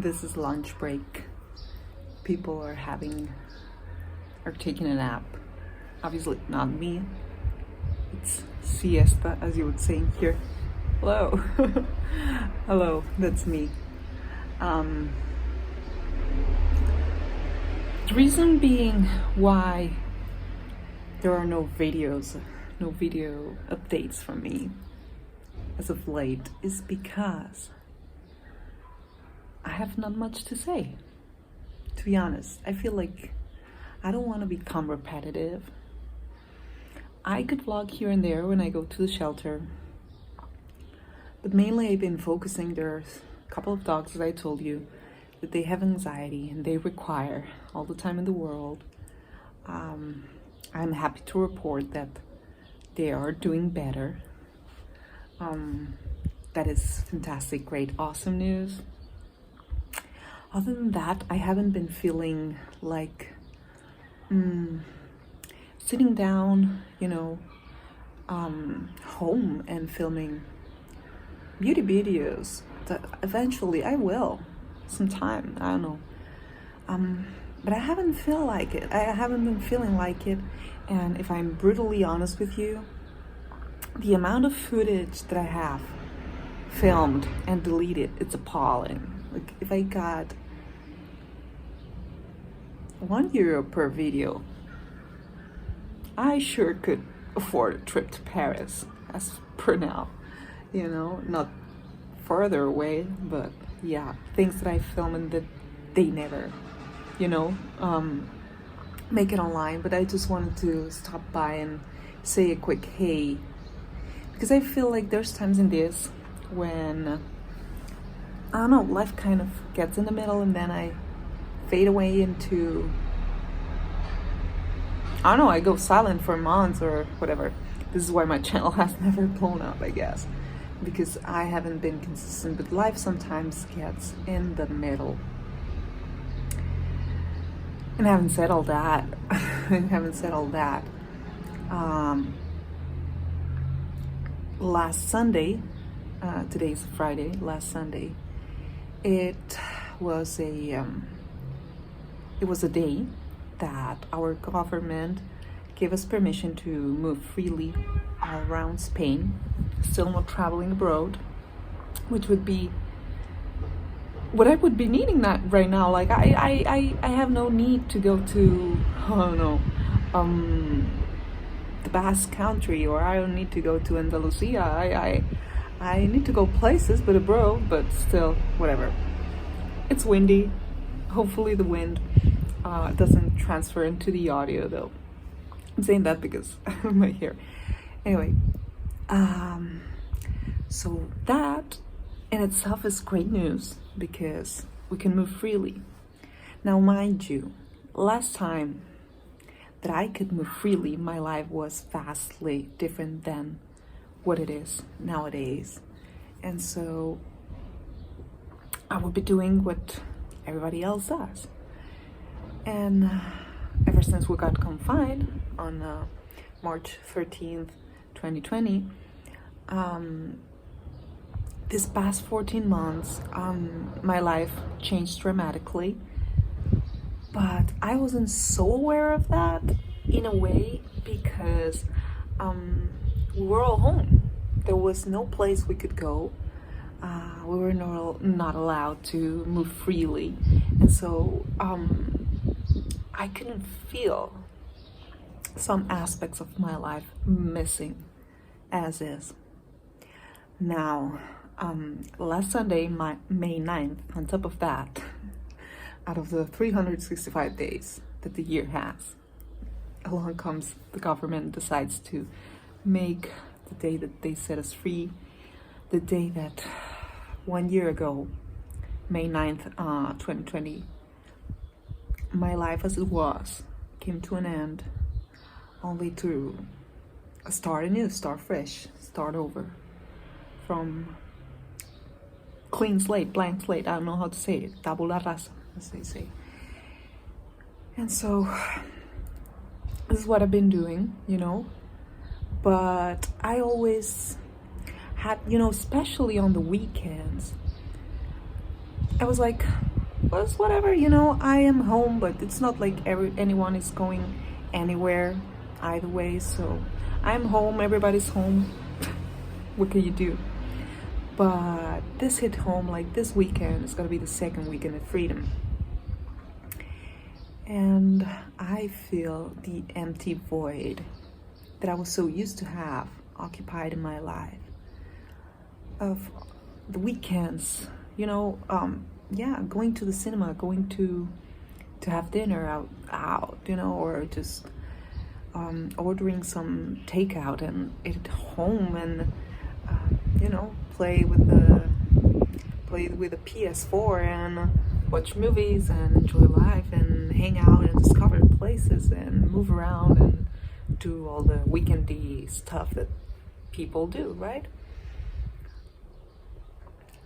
This is lunch break. People are taking a nap. Obviously not me. It's siesta, as you would say here. Hello. Hello, that's me. The reason being why there are no video updates from me as of late is because I have not much to say. To be honest, I feel like I don't want to become repetitive. I could vlog here and there when I go to the shelter, but mainly I've been focusing. There's a couple of dogs, as I told you, that they have anxiety and they require all the time in the world. I'm happy to report that they are doing better. That is fantastic, great, awesome news. Other than that, I haven't been feeling like sitting down, home and filming beauty videos. That eventually I will, sometime, I don't know. But I haven't feel like it. I haven't been feeling like it. And if I'm brutally honest with you, the amount of footage that I have filmed and deleted, it's appalling. Like, if I got €1 per video, I sure could afford a trip to Paris, as per now. Not further away, but yeah, things that I film and that they never, make it online. But I just wanted to stop by and say a quick hey, because I feel like there's times in this when, I don't know, life kind of gets in the middle and then I fade away into, I don't know, I go silent for months or whatever. This is why my channel has never blown up, I guess, because I haven't been consistent. But life sometimes gets in the middle. And having said all that, last Sunday, today's Friday, last Sunday, it was a day that our government gave us permission to move freely all around Spain, still not traveling abroad, which would be what I would be needing that right now. Like I have no need to go to, the Basque Country, or I don't need to go to Andalusia. I need to go places, but abroad, but still, whatever. It's windy. Hopefully the wind doesn't transfer into the audio, though. I'm saying that because of my hair. Anyway, so that in itself is great news because we can move freely. Now, mind you, last time that I could move freely, my life was vastly different than what it is nowadays. And so I would be doing what everybody else does. And ever since we got confined on March 13th, 2020, this past 14 months, my life changed dramatically. But I wasn't so aware of that in a way because we were all home. There was no place we could go. We were not allowed to move freely. And so I couldn't feel some aspects of my life missing as is. Now, last Sunday, May 9th, on top of that, out of the 365 days that the year has, along comes the government decides to make the day that they set us free, the day that 1 year ago, May 9th, 2020, my life as it was came to an end, only to start anew, start fresh, start over from clean slate, blank slate. I don't know how to say it, tabula rasa, as they say. And so this is what I've been doing, but I always had, especially on the weekends, I was like, Well, it's whatever, I am home, but it's not like anyone is going anywhere either way. So I'm home, everybody's home. What can you do? But this hit home, like this weekend is gonna be the second weekend of freedom. And I feel the empty void that I was so used to have occupied in my life. Of the weekends, going to the cinema, going to have dinner out, or just ordering some takeout and eat at home, and play with the PS4 and watch movies and enjoy life and hang out and discover places and move around and do all the weekendy stuff that people do, right?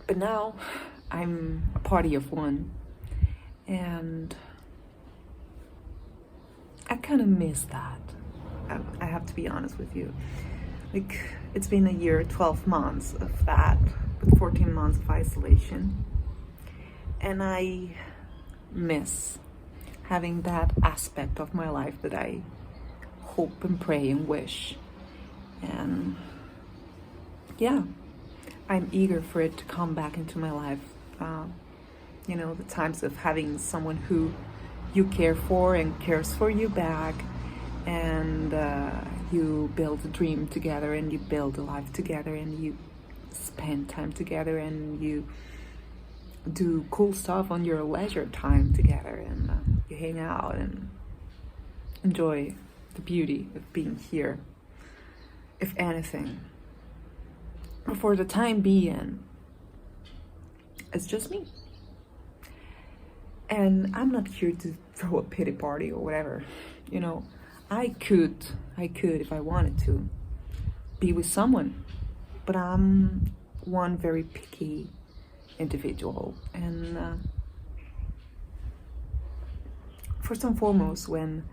But now I'm a party of one, and I kind of miss that. I have to be honest with you. Like, it's been a year, 12 months of that, with 14 months of isolation. And I miss having that aspect of my life that I hope and pray and wish. And yeah, I'm eager for it to come back into my life. The times of having someone who you care for and cares for you back, and you build a dream together, and you build a life together, and you spend time together, and you do cool stuff on your leisure time together, and you hang out and enjoy the beauty of being here. If anything, for the time being, it's just me. And I'm not here to throw a pity party or whatever. I could, if I wanted to, be with someone. But I'm one very picky individual. And first and foremost, when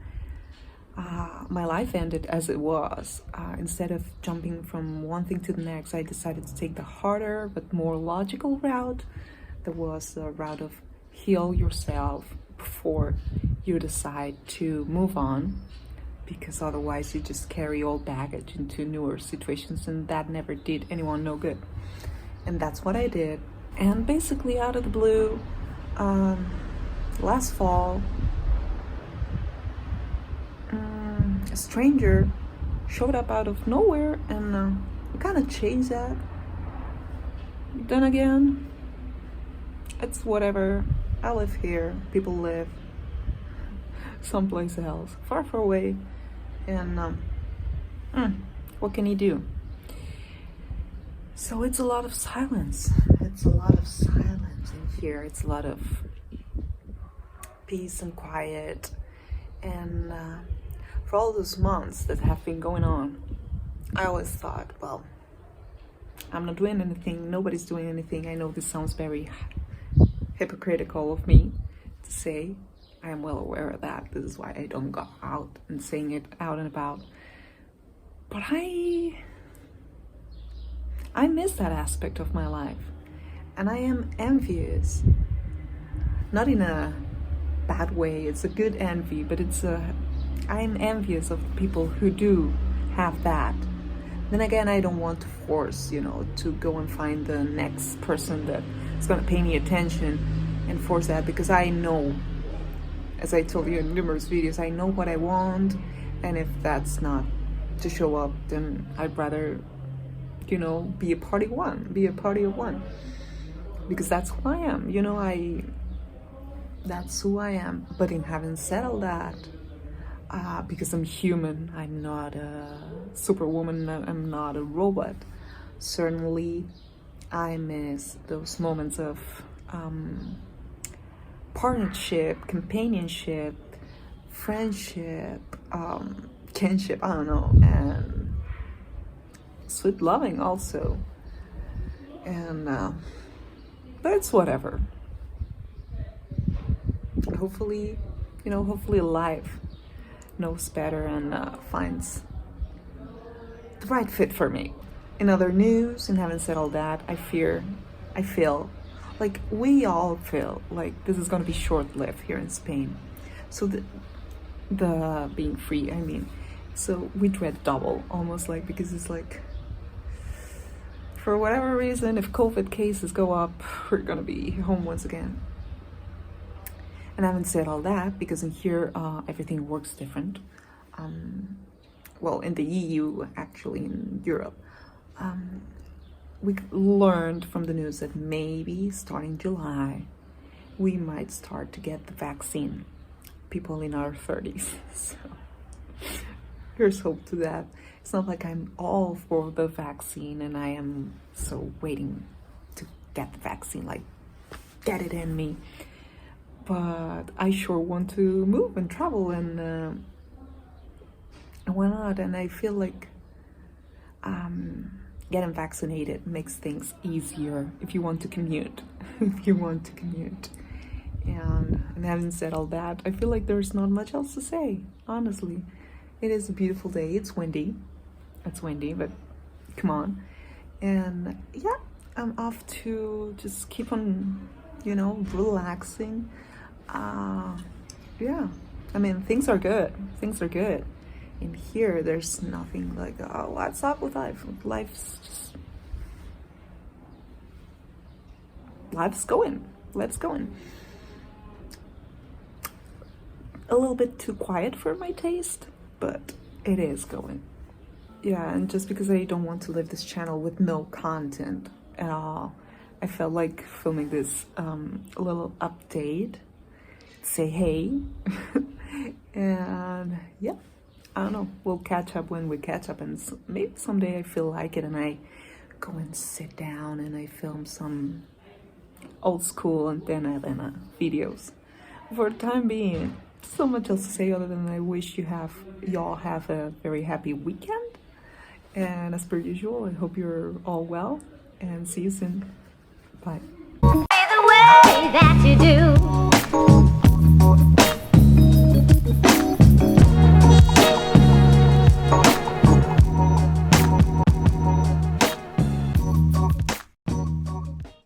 my life ended as it was, instead of jumping from one thing to the next, I decided to take the harder but more logical route. That was the route of heal yourself before you decide to move on, because otherwise you just carry old baggage into newer situations, and that never did anyone no good. And that's what I did. And basically, out of the blue, last fall, a stranger showed up out of nowhere, and I kind of changed that. Then again, it's whatever. I live here, people live someplace else, far, far away, and what can you do? So it's a lot of silence. It's a lot of silence in here. It's a lot of peace and quiet. And for all those months that have been going on, I always thought, well, I'm not doing anything. Nobody's doing anything. I know this sounds very hypocritical of me to say. I am well aware of that. This is why I don't go out and saying it out and about. But I miss that aspect of my life. And I am envious. Not in a bad way. It's a good envy, but I am envious of people who do have that. Then again, I don't want to force, to go and find the next person that is going to pay me attention and force that, because I know, as I told you in numerous videos, I know what I want, and if that's not to show up, then I'd rather, be a party of one, because that's who I am, that's who I am. But in having said all that, because I'm human, I'm not a superwoman, I'm not a robot, certainly I miss those moments of partnership, companionship, friendship, kinship, I don't know, and sweet loving also. And but it's whatever. Hopefully life knows better and finds the right fit for me. In other news, and having said all that, I feel like we all feel like this is gonna be short-lived here in Spain. So the being free, I mean, so we dread double almost, like, because it's like, for whatever reason, if COVID cases go up, we're gonna be home once again. And I haven't said all that because in here everything works different. Well, in the EU, actually, in Europe, we learned from the news that maybe starting July, we might start to get the vaccine. People in our 30s. So here's hope to that. It's not like I'm all for the vaccine and I am so waiting to get the vaccine, like get it in me. But I sure want to move and travel, and why not? And I feel like getting vaccinated makes things easier if you want to commute. If you want to commute. And having said all that, I feel like there's not much else to say, honestly. It is a beautiful day. It's windy. It's windy, but come on. And yeah, I'm off to just keep on, relaxing. Yeah, I mean, things are good. Things are good. In here, there's nothing like, oh, what's up with life? Life's going. Life's going. A little bit too quiet for my taste, but it is going. Yeah, and just because I don't want to leave this channel with no content at all, I felt like filming this little update, say hey, and yeah, I don't know, we'll catch up when we catch up, and maybe someday I feel like it and I go and sit down and I film some old school antenna videos. For the time being, so much else to say other than I wish y'all have a very happy weekend. And as per usual, I hope you're all well and see you soon. Bye. The way that you do.